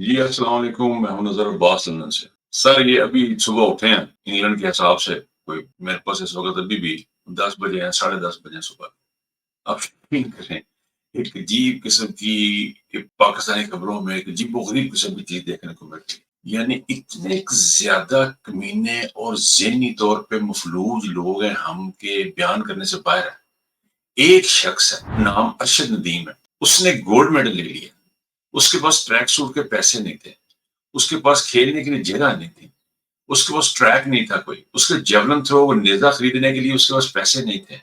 जी, अस्सलाम वालेकुम, मैं हूँ नज़र अब्बास लंदन से। सर ये अभी सुबह उठे हैं इंग्लैंड के हिसाब से, कोई मेरे पास इस वक़्त अभी भी 10 बजे हैं, साढ़े 10 बजे हैं सुबह। आप यकीन करें, एक अजीब किस्म की पाकिस्तानी खबरों में एक अजीबो-गरीब किस्म की चीज़ देखने को मिलती है। यानी इतने ज़्यादा कमीने और ज़हनी तौर पे मफ़लूज लोग हैं हम के बयान करने से बाहर है। एक शख्स है, नाम अरशद नदीम है, उसने गोल्ड मेडल ले लिया। उसके पास ट्रैक सूट के पैसे नहीं थे। उसके पास खेलने के लिए जगह नहीं थी। उसके पास ट्रैक नहीं था कोई। उसके जेवलिन थ्रो और नेज़ा खरीदने के लिए उसके पास पैसे नहीं थे।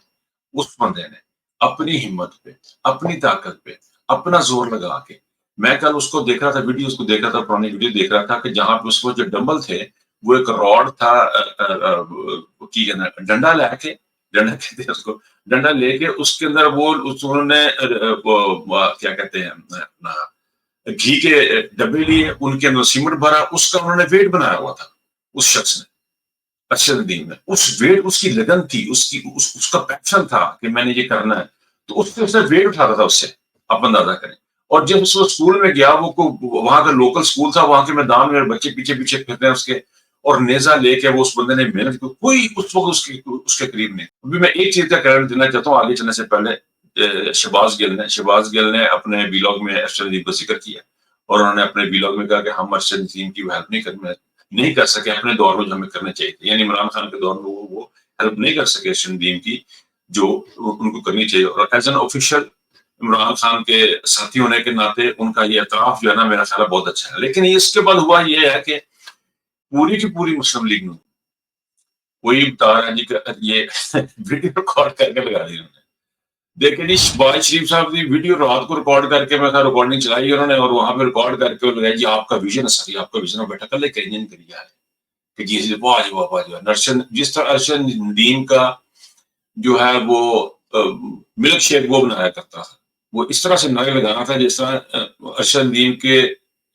उस बंदे ने अपनी हिम्मत पे, अपनी ताकत पे, अपना ज़ोर लगा के मैं कल उसको देख रहा था वीडियो उसको देख रहा था, पुरानी वीडियो देख रहा था कि जहाँ पे उसको जो डंबल थे, वो एक रॉड था की कहना डंडा लेके डंडा कहते हैं उसको, डंडा लेके उसके अंदर वो उन्होंने क्या कहते हैं अपना घी के डब्बे लिए, उनके अंदर सीमेंट भरा, उसका उन्होंने वेट बनाया हुआ था, उस शख्स ने, अरशद नदीम ने। उस वेट उसकी लगन थी, उसका पैशन था कि मैंने ये करना है। तो उसने वेट उठाता था उससे, आप अंदाजा करें। और जब वो स्कूल में गया, वो वहां का लोकल स्कूल था, वहां के मैदान में बच्चे पीछे पीछे फिरते हैं उसके, और नेजा लेके वो उस बंदे ने मेहनत की, कोई उस वक्त उसके करीब नहीं। अभी मैं एक चीज का क्रेडिट देना चाहता हूँ आगे चलने से पहले। शहबाज गिल ने अपने व्लॉग में अरशद नदीम का जिक्र किया, और उन्होंने अपने व्लॉग में कहा कि हम अरशद नदीम की हेल्प नहीं कर सके अपने दौर में, जो हमें करना चाहिए थी। यानी इमरान खान के दौर में वो हेल्प नहीं कर सके अरशद नदीम की, जो उनको करनी चाहिए। और as an official Imran Khan के साथी होने के नाते उनका ये एतराफ जो है ना, मेरा ख्याल है बहुत अच्छा है। लेकिन इसके बाद हुआ ये है कि पूरी की पूरी मुस्लिम लीग में कोई बता रहा है जी कि ये वीडियो रिकॉर्ड करके लगा दी उन्होंने। देखिए जी, शहबाज शरीफ साहब की वीडियो रात को रिकॉर्ड करके मैं रिकॉर्डिंग चलाई उन्होंने, और वहां पे रिकॉर्ड करके लगाया जी आपका विजन है सर, आपका विजन है बेटा, कल एक इंजन करिए कि जी वाह वाह वाह। नरशन जिस तरह अरशद नदीम का जो है वो मिल्क शेक वो बनाया करता था, वो इस तरह से नारे लगाना था जिस तरह अरशद नदीम के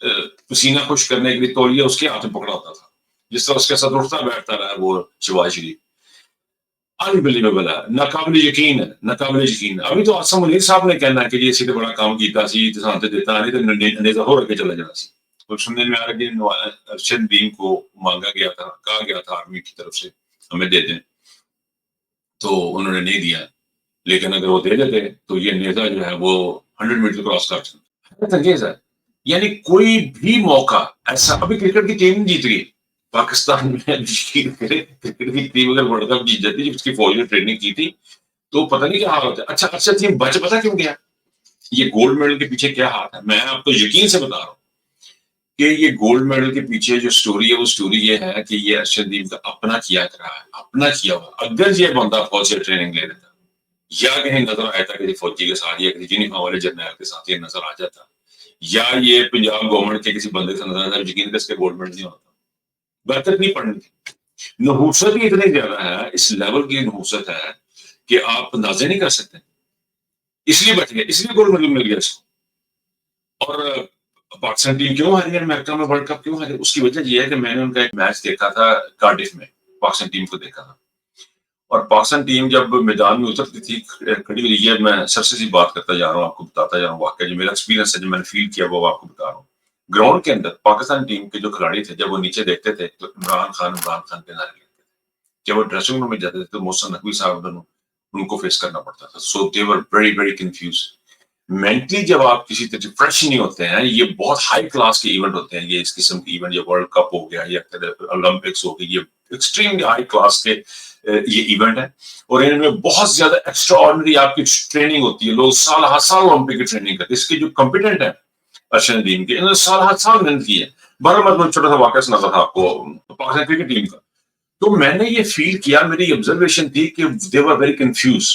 पसीना खुश करने के लिए तौलिया उसके हाथ में पकड़ा होता था, जिस तरह उसके साथ उठता बैठता रहा वो शहबाज शरीफ। अनबिलीवेबल है, नाकाबिल यकीन है, नाकाबिल यकीन है। अभी तो आसम मुनीर साहब ने कहना है कि ये सीधे बड़ा काम कीता सी ते देता नहीं तो नेता हो रखे चला जाना सी। तो सुनने में आ रहा है कि अरशद नदीम को मांगा गया था, कहा गया था आर्मी की तरफ से हमें दे दें, तो उन्होंने नहीं दिया। लेकिन अगर वो दे देते तो ये नेता जो है वो 100 मीटर क्रॉस कर सकता है। यानी कोई भी मौका ऐसा, अभी क्रिकेट की टीम जीत गई पाकिस्तान में, क्रिकेट की टीम अगर वर्ल्ड कप जीत जाती, जिसकी फौज ने ट्रेनिंग की थी, तो पता नहीं क्या हाल होता। अच्छा अच्छा टीम बच पता क्यों गया? ये गोल्ड मेडल के पीछे क्या हाथ है, मैं आपको यकीन से बता रहा हूँ कि ये गोल्ड मेडल के पीछे जो स्टोरी है, वो स्टोरी ये है कि ये अर्शदीप का अपना किया करा है, अपना किया हुआ। अगर ये बंदा फौज से ट्रेनिंग ले लेता, या कहीं नजर आया था किसी फौजी के साथ या किसी यूनिफॉर्म वाले जर्नैल के साथ ये नजर आ जाता, या ये पंजाब गवर्नमेंट के किसी बंदे से नजर आता, यकीन कर इसके गोल्ड मेडल नहीं होता। बरकत नहीं पड़नी थी। नहूसत ही इतनी ज्यादा है, इस लेवल की नहूसत है कि आप अंदाजे नहीं कर सकते। इसलिए बच गए, इसलिए गोल्ड मेडल मिल गया इसको। और पाकिस्तान टीम क्यों हारी अमेरिका में वर्ल्ड कप क्यों हारी, उसकी वजह यह है कि मैंने उनका एक मैच देखा था कार्डिफ में, पाकिस्तान टीम को देखा था। और पाकिस्तान टीम जब मैदान में उतरती थी, खड़ी हुई है, मैं सबसे सी बात करता जा रहा हूँ, आपको बताता जा रहा हूँ वाकई जो मेरा एक्सपीरियंस है, जो मैंने फील किया वो आपको बता रहा हूँ। ग्राउंड के अंदर पाकिस्तान टीम के जो खिलाड़ी थे, जब वो नीचे देखते थे तो इमरान खान के नारे लगते थे। जब वो ड्रेसिंग रूम में जाते थे तो मोहसिन नकवी साहब उनको फेस करना पड़ता था। So they were very very confuse. Mentally जब आप किसी तरह फ्रेश नहीं होते हैं, ये बहुत हाई क्लास के इवेंट होते हैं, ये इस किस्म के इवेंट, ये वर्ल्ड कप हो गया या ओलंपिक्स हो गई, ये एक्सट्रीमली हाई क्लास के ये इवेंट है। और इनमें बहुत ज्यादा एक्स्ट्रा ऑर्डिनरी आपकी ट्रेनिंग होती है, लोग साल हर साल ओलंपिक की ट्रेनिंग करते हैं। इसके जो कॉम्पिटेंट है अरशद नदीम के, इन्होंने साल हर साल मेहनत की है। बड़ा मतलब छोटा सा वाकया सुनाता था आपको पाकिस्तान क्रिकेट टीम का। तो मैंने ये फील किया, मेरी ऑब्जर्वेशन थी कि दे वर वेरी कंफ्यूज।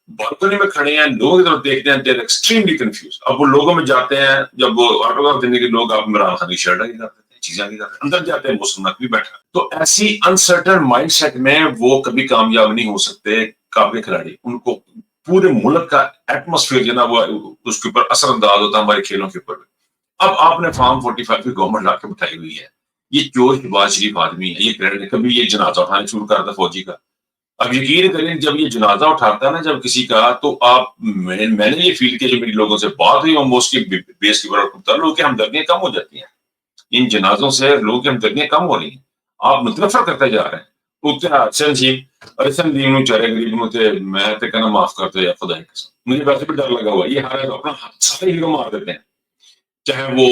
बालकनी में खड़े हैं, लोगों की तरफ देखते हैं, देर एक्सट्रीमली कंफ्यूज। अब वो लोगों में जाते हैं, जब वो ऑटोग्राफ देने के लोग आप इमरान खान की शर्ट आगे कर देते हैं, चीजें आगे करते हैं, अंदर जाते हैं मुस्लिम भी बैठा। तो ऐसी अनसर्टन माइंडसेट में वो कभी कामयाब नहीं हो सकते काफी खिलाड़ी। उनको पूरे मुल्क का एटमोस्फेयर जो ना वो उसके ऊपर असरअंदाज होता है, हमारे खेलों के ऊपर। अब आपने फार्म 45 की गवर्नमेंट लाके बिठाई हुई है, ये चोर शहबाज शरीफ आदमी है, ये क्रेडिट कभी ये जनाजा उठाने शुरू कर था फौजी का। अब यकीन करें, जब ये जनाजा उठाता है ना जब किसी का, तो आप मैंने ये फील किया, जो मेरी लोगों से बात हुई, ऑलमोस्ट की बेस की बराबर लोगों की हमदर्दियां कम हो जाती हैं। ان جنازوں سے لوگوں کی ہمدردیاں کم ہو رہی ہیں، آپ متنفر کرتے جا رہے ہیں. سندیم چارے غریب تے میں تے کہنا معاف کر دو یا خدا کی قسم. مجھے ویسے بھی ڈر لگا ہوا یہ ہر اپنا سارے ہیرو مار دیتے ہیں، چاہے وہ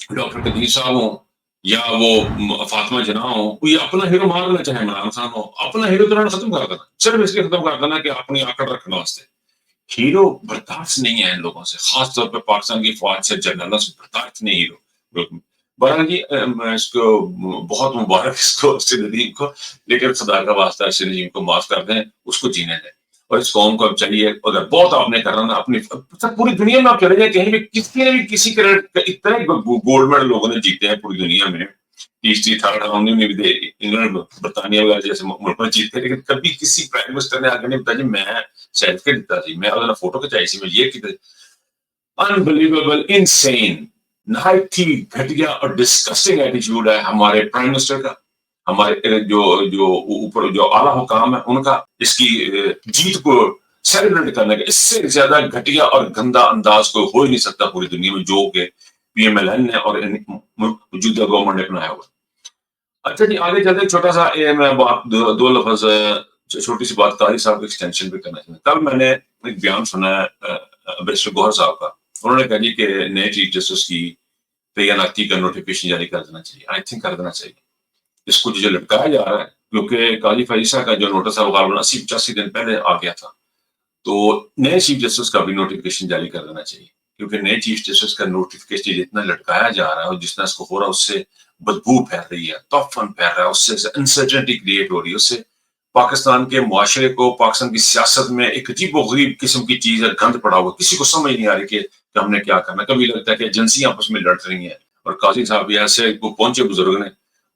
ڈاکٹر قدیر صاحب ہوں یا وہ فاطمہ جناح ہوں، یہ اپنا ہیرو مار دینا، چاہے عمران خان ہو، اپنا ہیرو تو ختم کر دینا، صرف اس لیے ختم کر دینا کہ اپنی آکڑ رکھنے واسطے. ہیرو برداشت نہیں ہے ان لوگوں سے، خاص طور پہ پاکستان کی فوج سے جنرلوں سے برداشت نہیں ہیرو. بہرحال جی میں اس کو بہت مبارک اس کو ندیم کو، لیکن خدا کا واسطہ اس ندیم کو معاف کر دیں، اس کو جینے دیں. اور اس قوم کو اب چاہیے اگر بہت آپ نے کرنا اپنی پوری دنیا میں آپ چلے جائیں کہیں بھی کسی نے بھی کسی اتنے گولڈ میڈل لوگوں نے جیتے ہیں پوری دنیا میں، تیسری تھرڈ انہوں نے بھی انگلینڈ برطانیہ وغیرہ جیسے ملک میں جیتے، لیکن کبھی کسی پرائم منسٹر نے آگے نہیں بتایا جی میں سیلفی دیتا سی، میں فوٹو کھچائی سی، میں یہ کی. انبلیویبل، انسین، نہایت ہی گھٹیا اور ڈسکسٹنگ ایٹیچیوڈ ہے ہمارے پرائم منسٹر کا، ہمارے جو اوپر جو اعلیٰ حکام ہے ان کا، اس کی جیت کو سیلیبریٹ کرنے کا اس سے زیادہ گھٹیا اور گندا انداز کوئی ہو ہی نہیں سکتا پوری دنیا میں، جو کہ پی ایم ایل این نے اور موجودہ گورنمنٹ نے اپنایا ہوا. اچھا جی آگے چلتے چھوٹا سا میں بات دو لفظ چھوٹی سی بات قاری صاحب کے ایکسٹینشن پہ کرنا چاہتا ہوں. کل میں نے ایک بیان سنا ہے بیرسٹر گوہر صاحب کا، انہوں نے کہا جی کہ نئے چیف جسٹس کی تعیناتی کا نوٹیفکیشن جاری کر دینا چاہیے. آئی تھنک کر دینا چاہیے. اس کو جو لٹکایا جا رہا ہے کیونکہ قاضی فائزہ کا جو نوٹس ہے وہ غالباً 80-85 دن پہلے آ گیا تھا، تو نئے چیف جسٹس کا بھی نوٹیفکیشن جاری کر دینا چاہیے، کیونکہ نئے چیف جسٹس کا نوٹیفکیشن جتنا لٹکایا جا رہا ہے اور جتنا اس کو ہو رہا ہے اس سے بدبو پھیل رہی ہے، توفن پھیل رہا ہے، اس سے انسرٹنٹی کریٹ ہو رہی ہے، اس سے پاکستان کے معاشرے کو، پاکستان کی سیاست میں ایک عجیب و غریب قسم کی چیز ہے، گند پڑا ہوا، کسی کو سمجھ نہیں آ رہی کہ ہم نے کیا کرنا. کبھی لگتا ہے کہ ایجنسیاں آپس میں لڑ رہی ہیں، اور قاضی صاحب بھی ایسے پہنچے بزرگ نے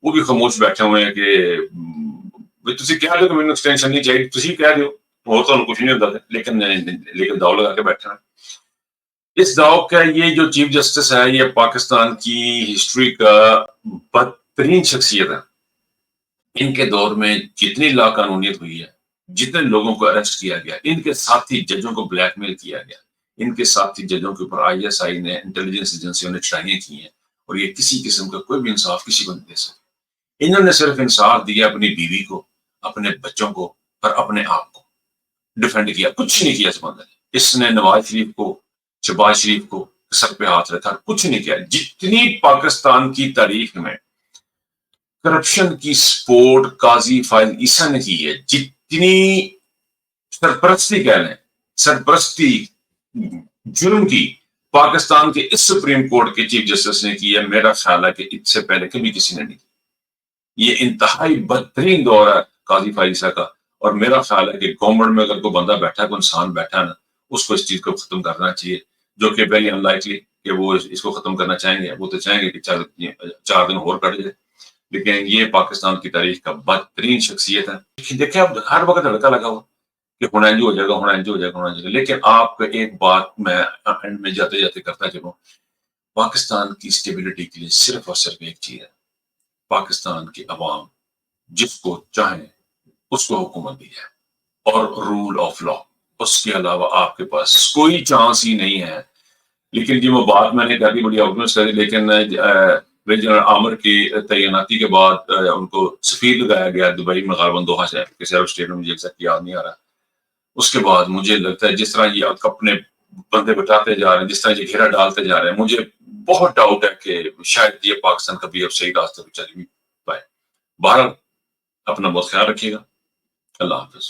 وہ بھی خاموش بیٹھے ہوئے ہیں کہ تسی کہہ دو کہ مجھے ایکسٹینشن نہیں چاہیے، تسی کہہ دو، وہ تو کچھ نہیں ہوتا، لیکن داؤ لگا کے بیٹھے ہیں. اس داؤ کا یہ جو چیف جسٹس ہے یہ پاکستان کی ہسٹری کا بدترین شخصیت ہے. ان کے دور میں جتنی لا قانونیت ہوئی ہے، جتنے لوگوں کو اریسٹ کیا گیا، ان کے ساتھی ججوں کو بلیک میل کیا گیا، ان کے ساتھی ججوں کے اوپر آئی ایس آئی نے، انٹیلیجنس ایجنسیوں نے ٹرائیاں کی ہیں، اور یہ کسی قسم کا کوئی بھی انصاف کسی کو نہیں دے سکتے. انہوں نے صرف انصاف دیا اپنی بیوی کو، اپنے بچوں کو اور اپنے آپ کو ڈیفینڈ کیا، کچھ نہیں کیا اس بندے نے. اس نے نواز شریف کو، شہباز شریف کو سر پہ ہاتھ رکھا، کچھ نہیں کیا. جتنی پاکستان کی تاریخ میں کرپشن کی سپورٹ قاضی فائز عیسیٰ نے کی ہے، جتنی سرپرستی کہہ لیں، سرپرستی جرم کی پاکستان کے اس سپریم کورٹ کے چیف جسٹس نے کی ہے، میرا خیال ہے کہ اس سے پہلے کبھی کسی نے نہیں کی. یہ انتہائی بدترین دور ہے قاضی فائزہ کا، اور میرا خیال ہے کہ گورنمنٹ میں اگر کوئی بندہ بیٹھا ہے، کوئی انسان بیٹھا ہے نا، اس کو اس چیز کو ختم کرنا چاہیے، جو کہ ویری ان لائکلی کہ وہ اس کو ختم کرنا چاہیں گے. وہ تو چاہیں گے کہ 4 دن اور کٹ جائے، لیکن یہ پاکستان کی تاریخ کا بدترین شخصیت ہے. دیکھیں اب ہر وقت لڑکا لگا ہوا کہ ہونا انجو ہو جائے گا، ہونا انجو ہو جائے گا، ہونا انجو. لیکن آپ کو ایک بات میں اینڈ میں جاتے جاتے کرتا چلوں، پاکستان کی اسٹیبلٹی کے لیے صرف اور صرف ایک چیز ہے، پاکستان کی عوام جس کو چاہیں اس کو حکومت دی ہے، اور رول آف لا. اس کے علاوہ آپ کے پاس کوئی چانس ہی نہیں ہے. لیکن جی وہ بات میں نے کر دی، بڑی آرگومنٹس کر دی، لیکن جنرل عامر کی تعیناتی کے بعد ان کو سفیر لگایا گیا دبئی میں، غالباً دوحہ سے کسی عرب اسٹیٹ میں، مجھے ایگزیکٹ یاد نہیں آ رہا. اس کے بعد مجھے لگتا ہے جس طرح یہ اپنے بندے بٹاتے جا رہے ہیں، جس طرح یہ گھیرا ڈالتے جا رہے ہیں، مجھے بہت ڈاؤٹ ہے کہ شاید یہ پاکستان کبھی اب صحیح راستے پہ چل بھی پائے. بہرحال اپنا بہت خیال رکھیے گا. اللہ حافظ.